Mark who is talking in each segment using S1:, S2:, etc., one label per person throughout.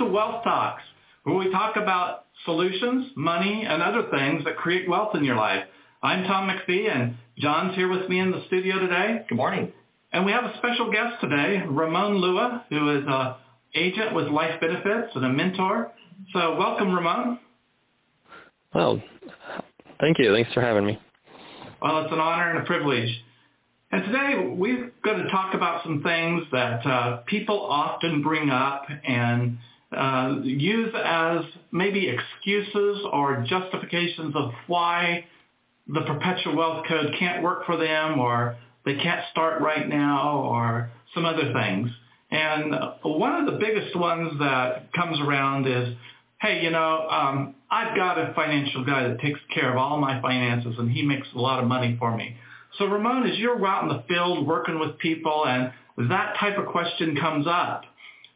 S1: Wealth Talks, where we talk about solutions, money, and other things that create wealth in your life. I'm Tom McFie, and John's here with me in the studio today.
S2: Good morning.
S1: And we have a special guest today, Ramon Lua, who is an agent with Life Benefits and a mentor. So welcome, Ramon.
S3: Well, thank you. Thanks for having me.
S1: Well, it's an honor and a privilege. And today we're going to talk about some things that people often bring up and use as maybe excuses or justifications of why the perpetual wealth code can't work for them, or they can't start right now, or some other things. And one of the biggest ones that comes around is, hey, I've got a financial guy that takes care of all my finances, and he makes a lot of money for me. So, Ramon, as you're out in the field working with people and that type of question comes up,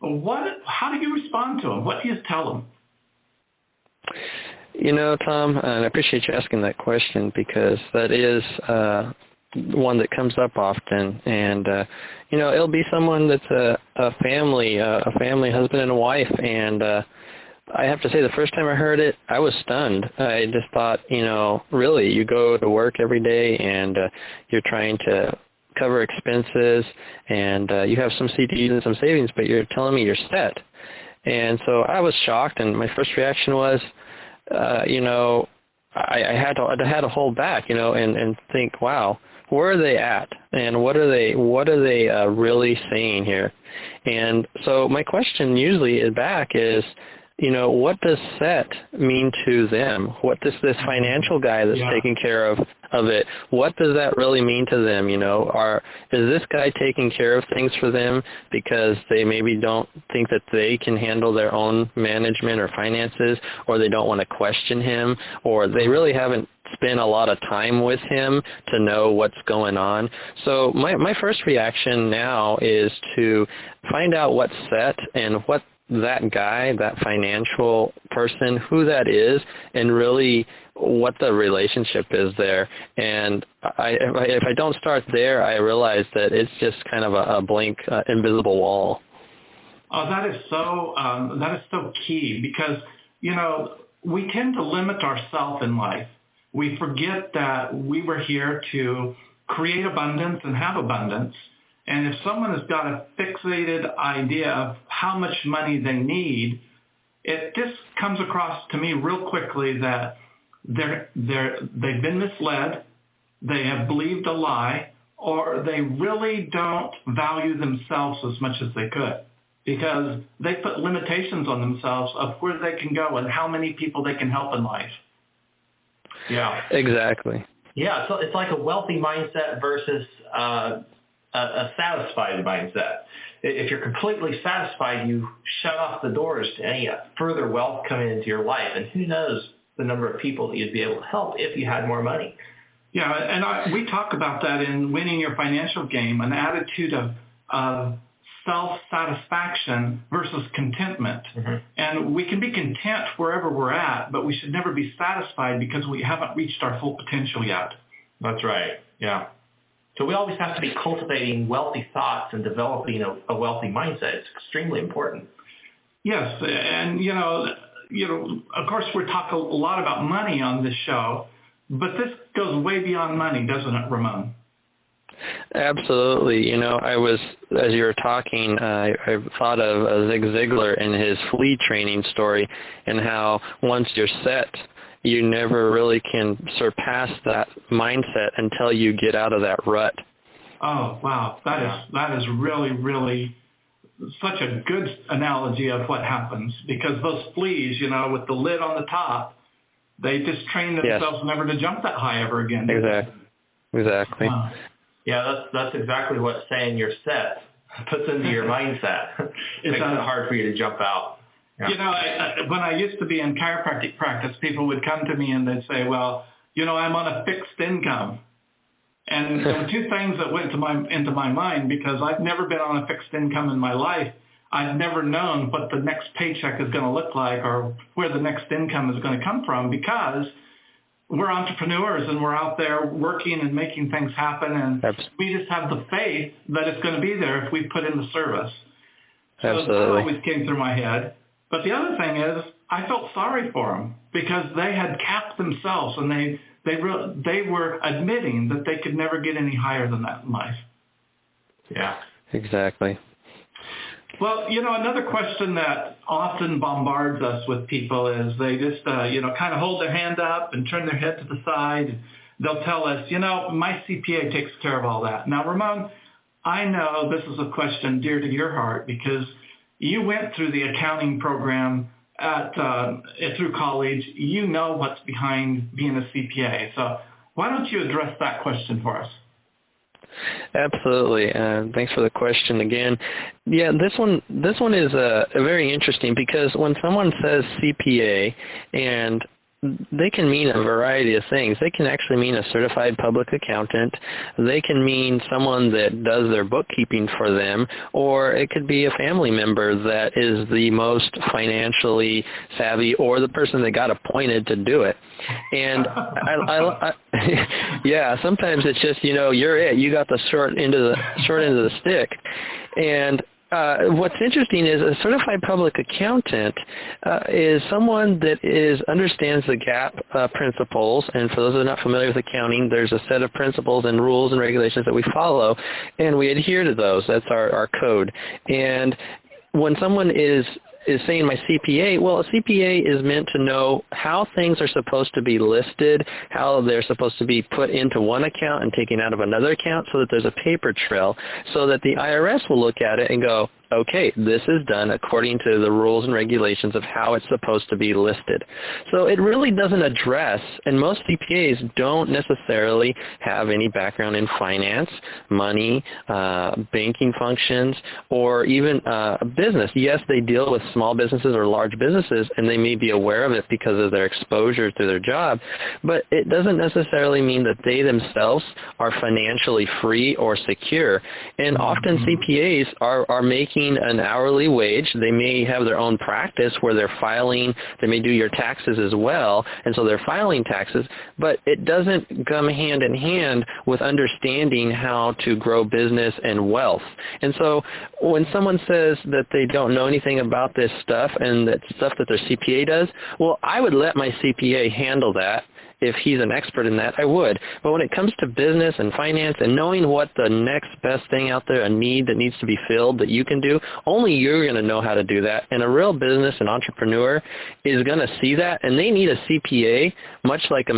S1: how do you respond to them? What do you tell them?
S3: Tom, and I appreciate you asking that question, because that is one that comes up often. And, it'll be someone that's a family husband and a wife, and I have to say, the first time I heard it, I was stunned. I just thought, really, you go to work every day and you're trying to cover expenses, and you have some CDs and some savings, but you're telling me you're set. And so I was shocked, and my first reaction was, I had to hold back, and think, wow, where are they at, and what are they really saying here? And so my question usually is, what does set mean to them? What does this financial guy that's taking care of it, what does that really mean to them? Is this guy taking care of things for them because they maybe don't think that they can handle their own management or finances, or they don't want to question him, or they really haven't spent a lot of time with him to know what's going on? So my first reaction now is to find out what's set and what that guy, that financial person, who that is, and really what the relationship is there. And if I don't start there, I realize that it's just kind of a blank, invisible wall.
S1: Oh, that is so key, because, we tend to limit ourselves in life. We forget that we were here to create abundance and have abundance. And if someone has got a fixated idea of how much money they need, it just comes across to me real quickly that they've been misled, they have believed a lie, or they really don't value themselves as much as they could, because they put limitations on themselves of where they can go and how many people they can help in life. Yeah.
S3: Exactly.
S2: Yeah, so it's like a wealthy mindset versus a satisfied mindset. If you're completely satisfied, you shut off the doors to any further wealth coming into your life, and who knows the number of people that you'd be able to help if you had more money.
S1: Yeah, and we talk about that in Winning Your Financial Game, an attitude of self-satisfaction versus contentment. Mm-hmm. And we can be content wherever we're at, but we should never be satisfied because we haven't reached our full potential yet.
S2: That's right, yeah. So we always have to be cultivating wealthy thoughts and developing a wealthy mindset. It's extremely important.
S1: Yes, and of course we talk a lot about money on this show, but this goes way beyond money, doesn't it, Ramon?
S3: Absolutely. I was, as you were talking, I thought of Zig Ziglar and his flea training story, and how once you're set, you never really can surpass that mindset until you get out of that rut.
S1: Oh, wow. That is really, really such a good analogy of what happens, because those fleas, with the lid on the top, they just train themselves never to jump that high ever again.
S3: Exactly.
S2: Yeah, that's exactly what saying you're set puts into your mindset. It makes it hard for you to jump out. Yeah.
S1: When I used to be in chiropractic practice, people would come to me and they'd say, well, I'm on a fixed income. And there were two things that went into my mind, because I've never been on a fixed income in my life. I've never known what the next paycheck is going to look like, or where the next income is going to come from, because we're entrepreneurs and we're out there working and making things happen, and we just have the faith that it's going to be there if we put in the service. So that always came through my head. But the other thing is, I felt sorry for them because they had capped themselves, and they were admitting that they could never get any higher than that in life.
S2: Yeah.
S3: Exactly.
S1: Well, another question that often bombards us with people is they just, kind of hold their hand up and turn their head to the side. They'll tell us, my CPA takes care of all that. Now, Ramon, I know this is a question dear to your heart because you went through the accounting program through college. You know what's behind being a CPA. So why don't you address that question for us?
S3: Absolutely. Thanks for the question again. Yeah, this one is very interesting because when someone says CPA, and they can mean a variety of things. They can actually mean a certified public accountant. They can mean someone that does their bookkeeping for them, or it could be a family member that is the most financially savvy, or the person that got appointed to do it. And yeah, sometimes it's just, you're it. You got the short end of the stick. And what's interesting is a certified public accountant is someone that understands the GAAP principles. And for those that are not familiar with accounting, there's a set of principles and rules and regulations that we follow, and we adhere to those. That's our code. And when someone is saying my CPA, well, a CPA is meant to know how things are supposed to be listed, how they're supposed to be put into one account and taken out of another account so that there's a paper trail, so that the IRS will look at it and go, okay, this is done according to the rules and regulations of how it's supposed to be listed. So it really doesn't address, and most CPAs don't necessarily have any background in finance, money, banking functions, or even business. Yes, they deal with small businesses or large businesses, and they may be aware of it because of their exposure to their job, but it doesn't necessarily mean that they themselves are financially free or secure. And often CPAs are making an hourly wage. They may have their own practice where they're filing, they may do your taxes as well, and so they're filing taxes, but it doesn't come hand in hand with understanding how to grow business and wealth. And so when someone says that they don't know anything about this stuff and that stuff that their CPA does, well, I would let my CPA handle that. If he's an expert in that, I would. But when it comes to business and finance and knowing what the next best thing out there, a need that needs to be filled that you can do, only you're going to know how to do that. And a real business and entrepreneur is going to see that, and they need a CPA, much like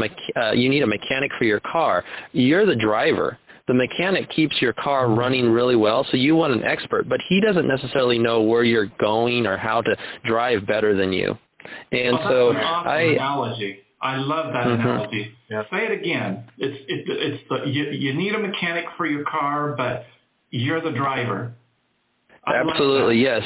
S3: you need a mechanic for your car. You're the driver. The mechanic keeps your car running really well, so you want an expert, but he doesn't necessarily know where you're going or how to drive better than you. And so
S1: that's an awesome analogy. I love that analogy.
S2: Yeah.
S1: Say it again. You need a mechanic for your car, but you're the driver.
S3: Absolutely, yes.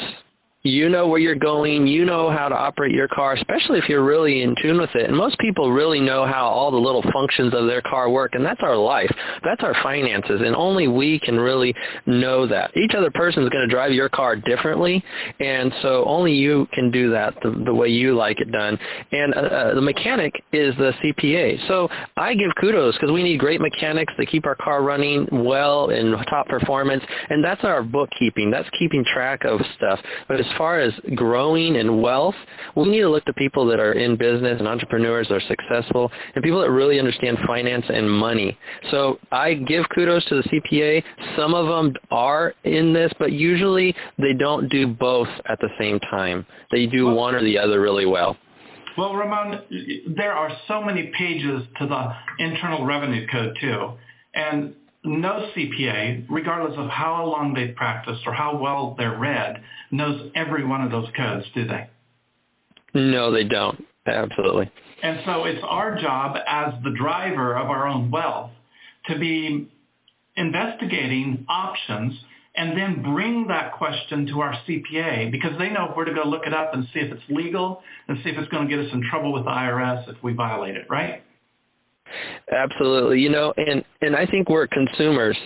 S3: You know where you're going. You know how to operate your car, especially if you're really in tune with it. And most people really know how all the little functions of their car work, and that's our life. That's our finances, and only we can really know that. Each other person is going to drive your car differently, and so only you can do that the way you like it done. And the mechanic is the CPA. So I give kudos because we need great mechanics that keep our car running well in top performance, and that's our bookkeeping. That's keeping track of stuff. But as far as growing and wealth, we need to look to people that are in business and entrepreneurs that are successful and people that really understand finance and money. So I give kudos to the CPA. Some of them are in this, but usually they don't do both at the same time. They do one or the other really well.
S1: Well, Ramon, there are so many pages to the Internal Revenue Code, too. And no CPA, regardless of how long they've practiced or how well they're read, knows every one of those codes, do they?
S3: No, they don't. Absolutely.
S1: And so it's our job as the driver of our own wealth to be investigating options and then bring that question to our CPA because they know where to go look it up and see if it's legal and see if it's going to get us in trouble with the IRS if we violate it, right?
S3: Absolutely, and I think we're consumers,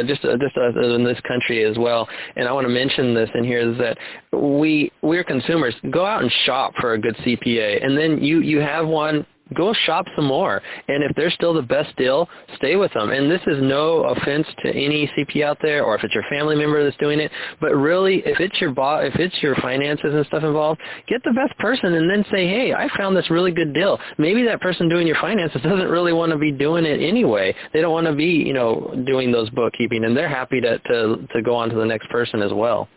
S3: just in this country as well. And I want to mention this in here is that we're consumers. Go out and shop for a good CPA, and then you have one. go shop some more. And if they're still the best deal, stay with them. And this is no offense to any CPA out there, or if it's your family member that's doing it, but really, if it's your if it's your finances and stuff involved, get the best person and then say, hey, I found this really good deal. Maybe that person doing your finances doesn't really want to be doing it anyway. They don't want to be, doing those bookkeeping, and they're happy to go on to the next person as well.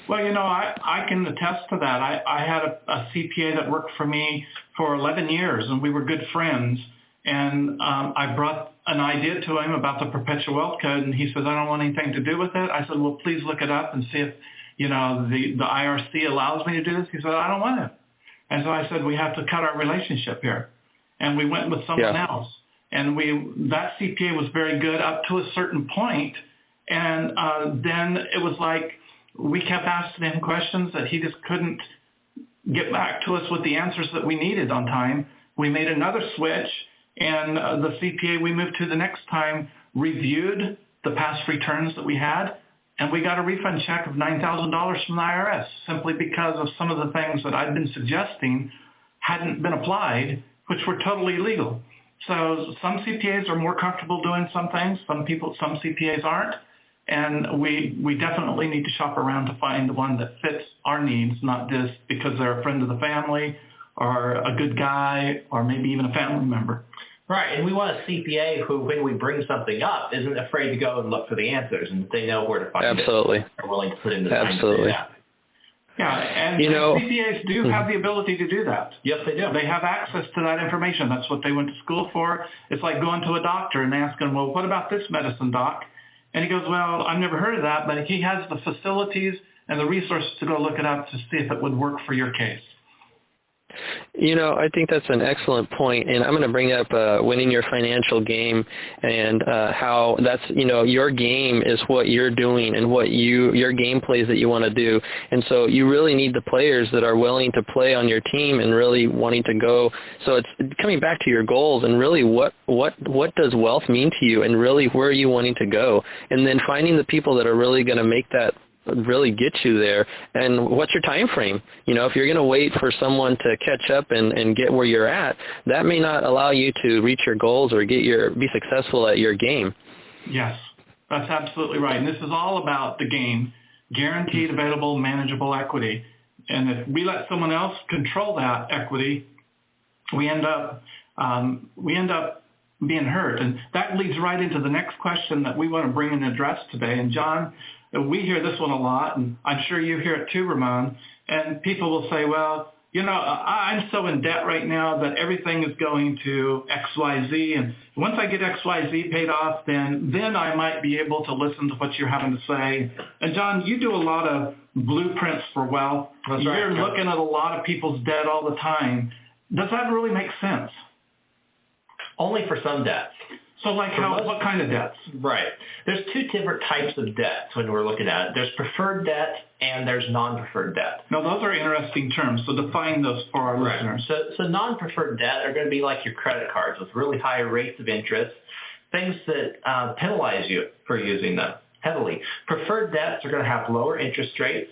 S1: Well, I can attest to that. I had a CPA that worked for me for 11 years, and we were good friends. And I brought an idea to him about the perpetual wealth code, and he says, I don't want anything to do with it. I said, well, please look it up and see if, the IRC allows me to do this. He said, I don't want it. And so I said, we have to cut our relationship here. And we went with someone else. And that CPA was very good up to a certain point. And then it was like, we kept asking him questions that he just couldn't get back to us with the answers that we needed on time. We made another switch, and the CPA we moved to the next time reviewed the past returns that we had, and we got a refund check of $9,000 from the IRS simply because of some of the things that I'd been suggesting hadn't been applied, which were totally illegal. So some CPAs are more comfortable doing some things. Some CPAs aren't. And we definitely need to shop around to find the one that fits our needs, not just because they're a friend of the family or a good guy or maybe even a family member.
S2: Right, and we want a CPA who, when we bring something up, isn't afraid to go and look for the answers, and they know where to find it.
S3: Absolutely.
S2: They're willing to put in the time.
S3: Absolutely.
S1: Yeah, and CPAs do have the ability to do that.
S2: Yes, they do.
S1: They have access to that information. That's what they went to school for. It's like going to a doctor and asking, well, what about this medicine, doc? And he goes, well, I've never heard of that, but he has the facilities and the resources to go look it up to see if it would work for your case.
S3: I think that's an excellent point, and I'm going to bring up winning your financial game and how that's, your game is what you're doing and what your game plays that you want to do. And so you really need the players that are willing to play on your team and really wanting to go. So it's coming back to your goals and really what does wealth mean to you and really where are you wanting to go, and then finding the people that are really going to make that really get you there. And what's your time frame? If you're going to wait for someone to catch up and get where you're at, that may not allow you to reach your goals or be successful at your game.
S1: Yes, that's absolutely right. And this is all about the game, guaranteed, available, manageable equity. And if we let someone else control that equity, we end up being hurt. And that leads right into the next question that we want to bring and address today. And John, we hear this one a lot, and I'm sure you hear it too, Ramon, and people will say, well, I'm so in debt right now that everything is going to XYZ, and once I get XYZ paid off, then I might be able to listen to what you're having to say. And John, you do a lot of blueprints for wealth. You're looking at a lot of people's debt all the time. Does that really make sense?
S2: Only for some debts.
S1: So what kind of debts?
S2: Right. There's two different types of debts when we're looking at it. There's preferred debt and there's non-preferred debt.
S1: Now, those are interesting terms, so define those for our listeners.
S2: So non-preferred debt are going to be like your credit cards with really high rates of interest, things that penalize you for using them heavily. Preferred debts are going to have lower interest rates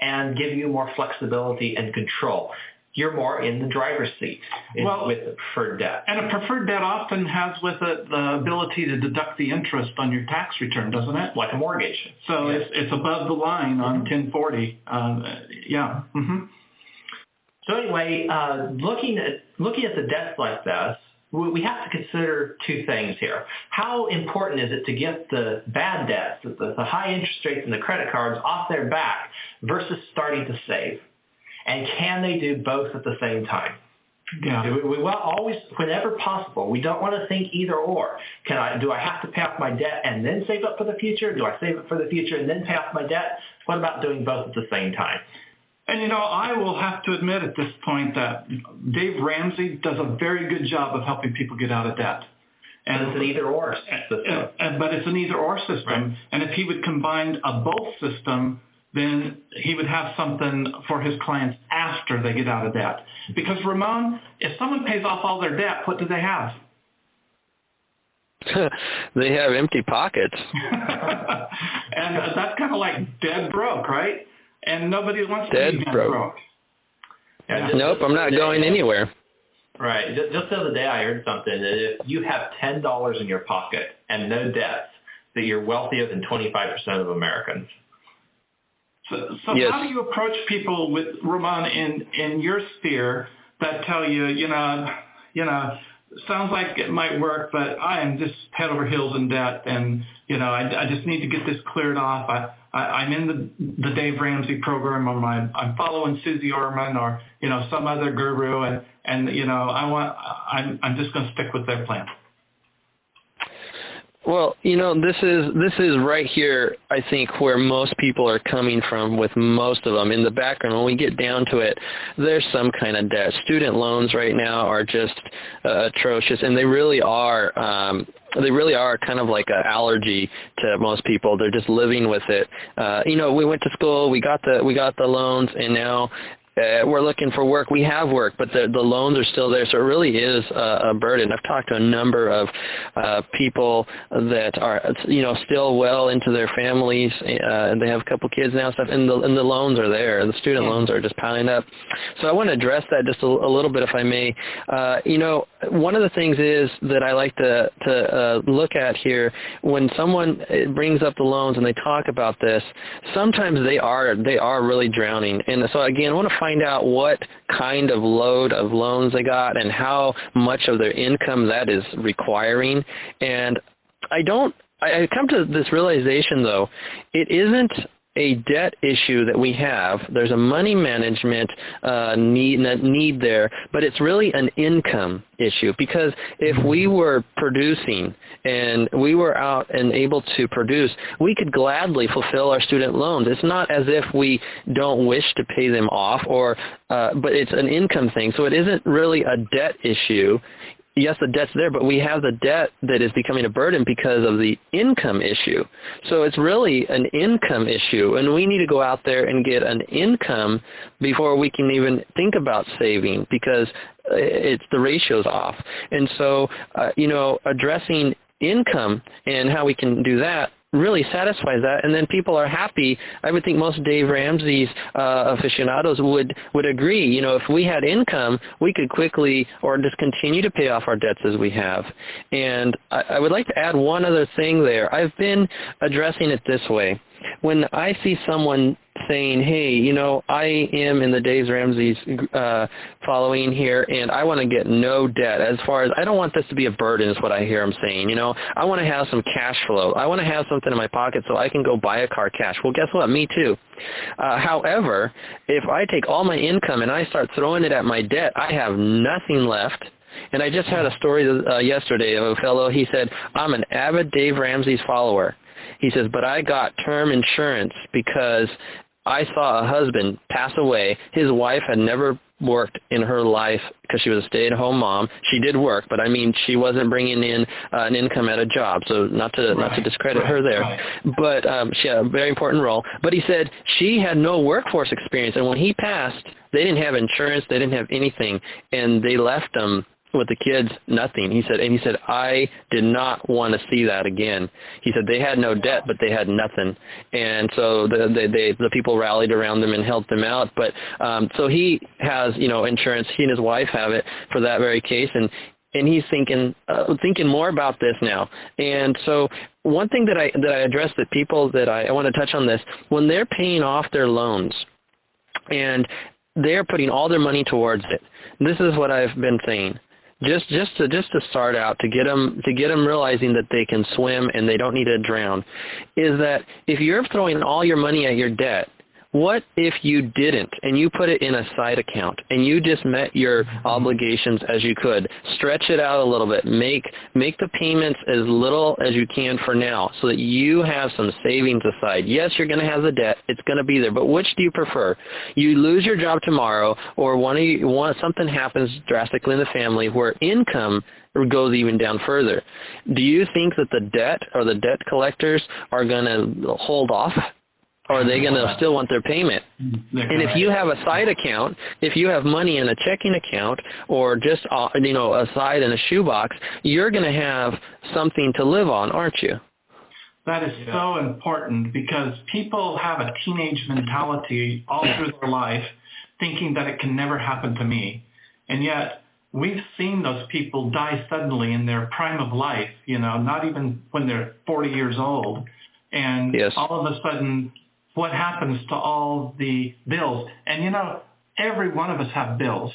S2: and give you more flexibility and control. You're more in the driver's seat with the preferred debt.
S1: And a preferred debt often has with it the ability to deduct the interest on your tax return, doesn't it?
S2: Like a mortgage.
S1: So it's above the line on 1040. Yeah. Mm-hmm.
S2: So anyway, looking at the debts like this, we have to consider two things here. How important is it to get the bad debts, the high interest rates and the credit cards off their back versus starting to save? And can they do both at the same time?
S1: Yeah.
S2: We will always, whenever possible, we don't want to think either or. Do I have to pay off my debt and then save up for the future? Do I save up for the future and then pay off my debt? What about doing both at the same time?
S1: And, I will have to admit at this point that Dave Ramsey does a very good job of helping people get out of debt.
S2: And it's an either-or system.
S1: But it's an either-or system. Right. And if he would combine a both system, then he would have something for his clients after they get out of debt. Because, Ramon, if someone pays off all their debt, what do they have?
S3: They have empty pockets.
S1: And that's kind of like dead broke, right? And nobody wants to be dead broke.
S3: Yeah, nope, I'm not going anywhere.
S2: Right. Just the other day, I heard something that if you have $10 in your pocket and no debts, that you're wealthier than 25% of Americans.
S1: So
S3: yes.
S1: How do you approach people with Ramon in your sphere that tell you, sounds like it might work, but I am just head over heels in debt, and I just need to get this cleared off. I'm in the Dave Ramsey program, or I'm following Susie Orman, or some other guru, and I'm just going to stick with their plan.
S3: Well, this is right here, I think, where most people are coming from with most of them. In the background, when we get down to it, there's some kind of debt. Student loans right now are just atrocious, and they really are kind of like an allergy to most people. They're just living with it. We went to school, we got the loans, and now we're looking for work. We have work, but the loans are still there, so it really is a burden. I've talked to a number of people that are, still well into their families, and they have a couple kids now, and stuff, and the loans are there. The student loans are just piling up. So I want to address that just a little bit, if I may. One of the things is that I like to look at here, when someone brings up the loans and they talk about this, sometimes they are really drowning. And so again, I want to find out what kind of load of loans they got and how much of their income that is requiring. And I come to this realization, though, it isn't a debt issue that we have. There's a money management need there, but it's really an income issue, because if we were producing and we were out and able to produce, we could gladly fulfill our student loans. It's not as if we don't wish to pay them off, but it's an income thing. So it isn't really a debt issue. Yes, the debt's there, but we have the debt that is becoming a burden because of the income issue. So it's really an income issue, and we need to go out there and get an income before we can even think about saving, because it's the ratio's off. And so, addressing income and how we can do that really satisfies that, and then people are happy. I would think most Dave Ramsey's aficionados would agree. If we had income, we could quickly or just continue to pay off our debts as we have. And I would like to add one other thing there. I've been addressing it this way. When I see someone saying, hey, I am in the Dave Ramsey's following here, and I want to get no debt. As far as, I don't want this to be a burden is what I hear them saying. I want to have some cash flow. I want to have something in my pocket so I can go buy a car cash. Well, guess what? Me too. However, if I take all my income and I start throwing it at my debt, I have nothing left. And I just had a story yesterday of a fellow. He said, I'm an avid Dave Ramsey's follower. He says, but I got term insurance because I saw a husband pass away. His wife had never worked in her life because she was a stay-at-home mom. She did work, but she wasn't bringing in an income at a job. So not to discredit her there, but she had a very important role. But he said she had no workforce experience, and when he passed, they didn't have insurance, they didn't have anything, and they left him with the kids nothing. He said, I did not want to see that again. He said they had no debt, but they had nothing. And so the people rallied around them and helped them out. But so he has, insurance. He and his wife have it for that very case. And he's thinking more about this now. And so one thing that I address that people that I want to touch on this, when they're paying off their loans and they're putting all their money towards it, this is what I've been saying. Just to start out, to get them realizing that they can swim and they don't need to drown, is that if you're throwing all your money at your debt, what if you didn't and you put it in a side account and you just met your obligations as you could? Stretch it out a little bit. Make the payments as little as you can for now so that you have some savings aside. Yes, you're going to have the debt. It's going to be there. But which do you prefer? You lose your job tomorrow, or something happens drastically in the family where income goes even down further. Do you think that the debt or the debt collectors are going to hold off? Or are they going to still want their payment? And if you have a side account, if you have money in a checking account or just a side in a shoebox, you're going to have something to live on, aren't you?
S1: That is so important, because people have a teenage mentality all through their life, thinking that it can never happen to me. And yet, we've seen those people die suddenly in their prime of life, not even when they're 40 years old. And all of a sudden, what happens to all the bills? And, every one of us have bills.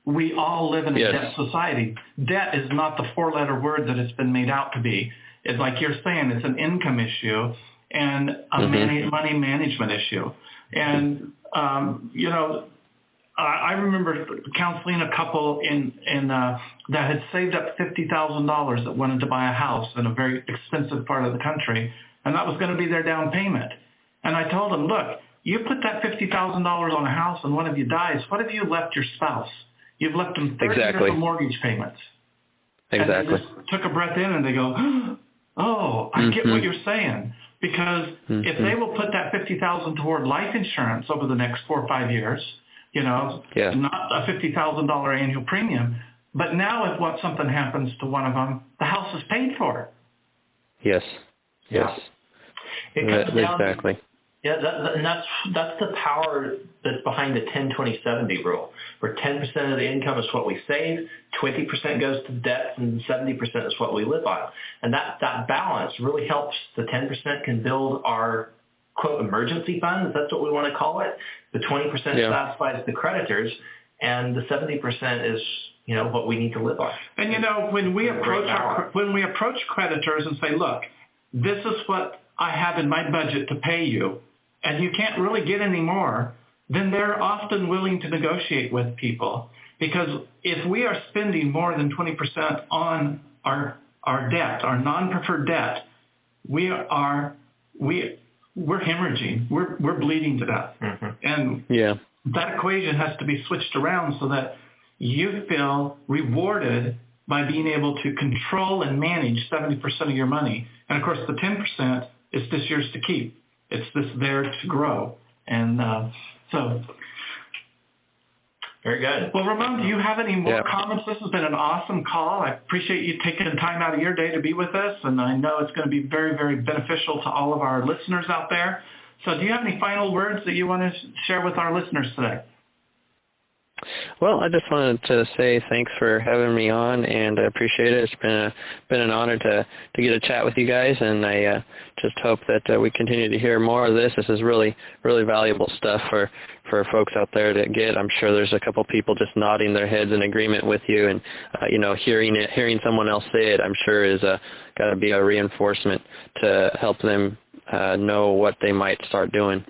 S1: We all live in a debt society. Debt is not the four-letter word that it's been made out to be. It's like you're saying, it's an income issue and a money management issue. And, I remember counseling a couple that had saved up $50,000 that wanted to buy a house in a very expensive part of the country, and that was going to be their down payment. And I told them, look, you put that $50,000 on a house and one of you dies, what have you left your spouse? You've left them 30 years of mortgage payments.
S2: Exactly.
S1: And they just took a breath in and they go, oh, I get what you're saying. Because if they will put that $50,000 toward life insurance over the next 4 or 5 years, not a $50,000 annual premium, but now if something happens to one of them, the house is paid for.
S3: Yes.
S2: It comes down,
S3: exactly.
S2: And that's the power that's behind the 10-20-70 rule, where 10% of the income is what we save, 20% goes to debt, and 70% is what we live on. And that balance really helps. The 10% can build our, quote, emergency fund, if that's what we want to call it. The 20% satisfies the creditors, and the 70% is, what we need to live on.
S1: And, when we approach creditors and say, look, this is what I have in my budget to pay you, and you can't really get any more, then they're often willing to negotiate with people. Because if we are spending more than 20% on our debt, our non-preferred debt, we're hemorrhaging. We're bleeding to death. And that equation has to be switched around so that you feel rewarded by being able to control and manage 70% of your money. And, of course, the 10% is just yours to keep. It's just there to grow. And so...
S2: Very good.
S1: Well, Ramon, do you have any more comments? This has been an awesome call. I appreciate you taking time out of your day to be with us, and I know it's going to be very, very beneficial to all of our listeners out there. So do you have any final words that you want to share with our listeners today?
S3: Well, I just wanted to say thanks for having me on, and I appreciate it. It's been an honor to get a chat with you guys, and I just hope that we continue to hear more of this. This is really, really valuable stuff for folks out there to get. I'm sure there's a couple people just nodding their heads in agreement with you, and hearing someone else say it, I'm sure is got to be a reinforcement to help them know what they might start doing.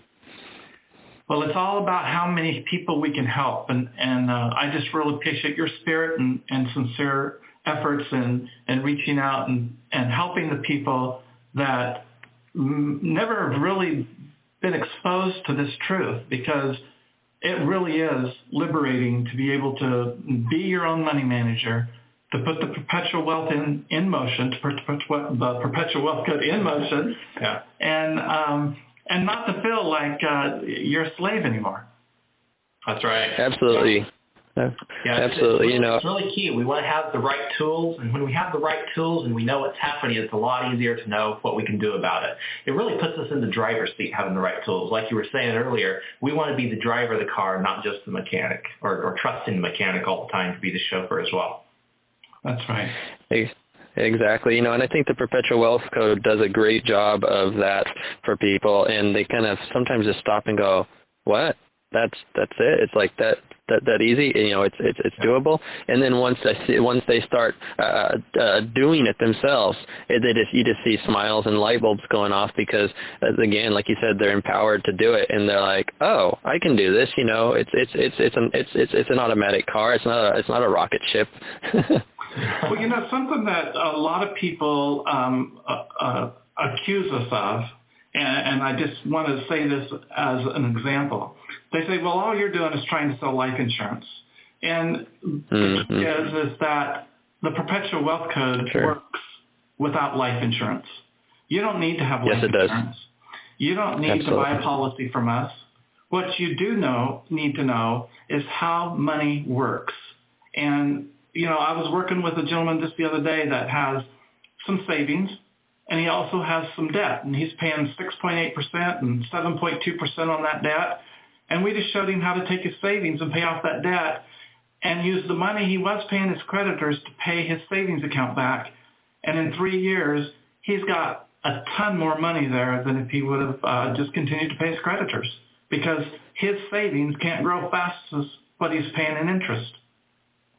S1: Well, it's all about how many people we can help, and I just really appreciate your spirit and sincere efforts in reaching out and helping the people that never have really been exposed to this truth, because it really is liberating to be able to be your own money manager, to put the perpetual wealth in motion, to put the perpetual wealth code in motion, and not to feel like you're a slave anymore.
S2: That's right.
S3: Absolutely. Absolutely.
S2: It's really key. We want to have the right tools, and when we have the right tools and we know what's happening, it's a lot easier to know what we can do about it. It really puts us in the driver's seat, having the right tools. Like you were saying earlier, we want to be the driver of the car, not just the mechanic, or trusting the mechanic all the time to be the chauffeur as well.
S1: That's right.
S3: Exactly. And I think the Perpetual Wealth Code does a great job of that for people, and they kind of sometimes just stop and go, what? That's it? It's like that easy? It's doable. And then once they start doing it themselves, you just see smiles and light bulbs going off, because again, like you said, they're empowered to do it, and they're like, oh, I can do this. It's an automatic car. It's not a rocket ship.
S1: Well, something that a lot of people accuse us of, and I just want to say this as an example. They say, well, all you're doing is trying to sell life insurance. And the truth is that the Perpetual Wealth Code works without life insurance. You don't need to have life insurance. You don't need to buy a policy from us. What you do need to know is how money works. And I was working with a gentleman just the other day that has some savings, and he also has some debt, and he's paying 6.8% and 7.2% on that debt. And we just showed him how to take his savings and pay off that debt. and used the money he was paying his creditors to pay his savings account back. And in 3 years, he's got a ton more money there than if he would have just continued to pay his creditors, because his savings can't grow fast as what he's paying in interest.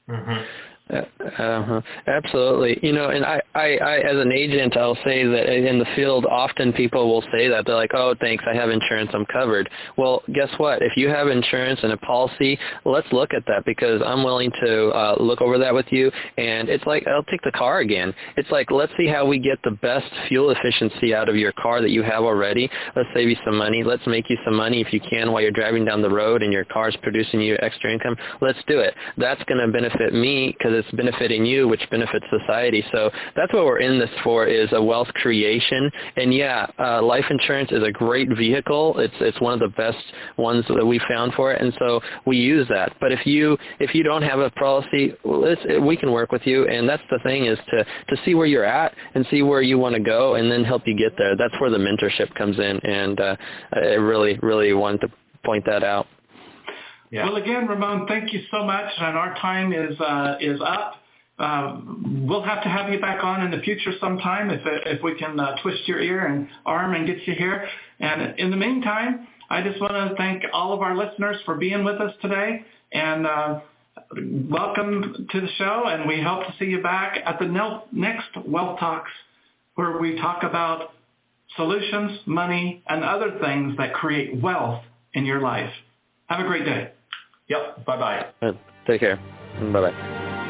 S2: Mm-hmm.
S3: Absolutely. And I, as an agent, I'll say that in the field, often people will say that. They're like, oh, thanks, I have insurance, I'm covered. Well, guess what? If you have insurance and a policy, let's look at that, because I'm willing to look over that with you. And it's like, I'll take the car again. It's like, let's see how we get the best fuel efficiency out of your car that you have already. Let's save you some money. Let's make you some money if you can while you're driving down the road and your car's producing you extra income. Let's do it. That's going to benefit me because it's benefiting you, which benefits society. So that's what we're in this for, is a wealth creation. And life insurance is a great vehicle. It's one of the best ones that we found for it, and so we use that. But if you don't have a policy, we can work with you. And that's the thing, is to see where you're at and see where you want to go, and then help you get there. That's where the mentorship comes in, and I really, really wanted to point that out.
S1: Yeah. Well, again, Ramon, thank you so much, and our time is up. We'll have to have you back on in the future sometime if we can twist your ear and arm and get you here. And in the meantime, I just want to thank all of our listeners for being with us today, and welcome to the show, and we hope to see you back at the next Wealth Talks, where we talk about solutions, money, and other things that create wealth in your life. Have a great day.
S2: Yep. Bye-bye.
S3: Take care. Bye-bye.